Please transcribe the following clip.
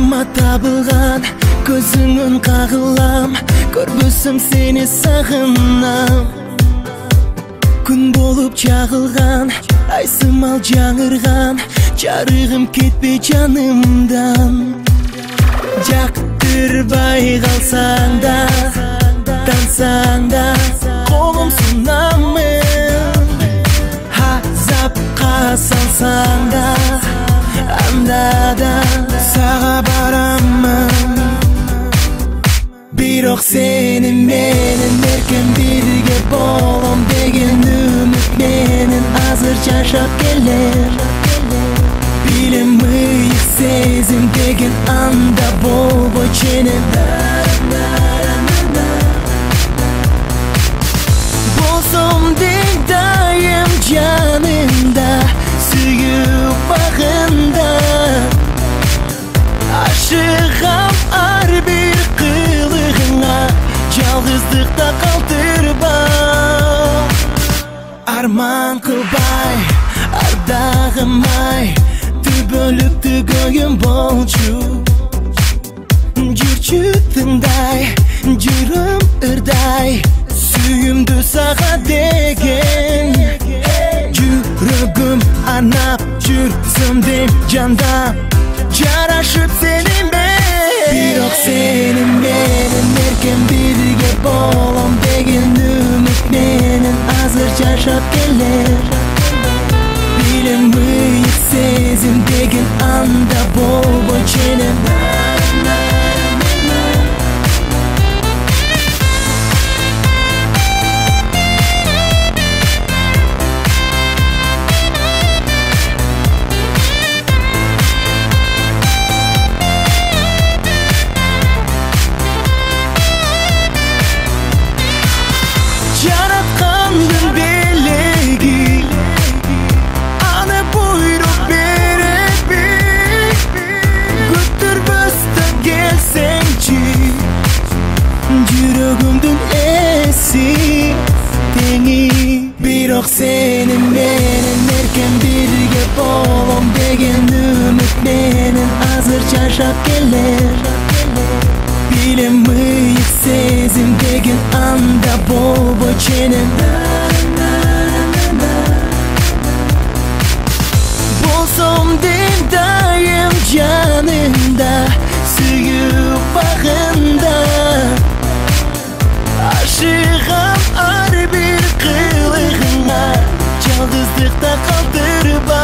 Yuragıma tabılgan Gözünün kağılam Görbüsüm seni sağınam Gün bolup çağılgan Aysymal жаңырgan Жарығым кетпе жанымдан Жактырбай қалсаң да Тансаң да Қолым сунамын Азапқа салсаң да Анда да Саға барамын Бирок сени менен эркем бирге болом деген үмүт менен азыр жашап келем Билем ыйык сезим деген анда болбой ченем Болсом дең дайым жанымда сүйүп багында Ашыгам ар бир кылыгыңа жалгыздыкта калтырба Арман кылбай ардагымай Түбөлүктү көйүм болчу Жүрчү тыңдай жүрүм ырдай Сүйүмдү сага деген Жүрөгүм арнап жүрсөмдем жанда Жарашып сенин менен Бирок сенин менен эркем бирге болом деген үмүт менен азыр жашап келем Билем ыйык сезим деген анда болбой ченем Жараткандын белеги Аны буйруп береби Күттүрбөстөн келсеңчи Жүрөгүмдүн эси теңи Бирок сенин менен эркем бирге болом деген үмүт менен азыр жашап келем Билем ыйык сезим деген анда болбой ченем Болсом дең дайым жанымда сүйүп багында Ашыгам ар бир кылыгыңа жалгыздыкта калтырба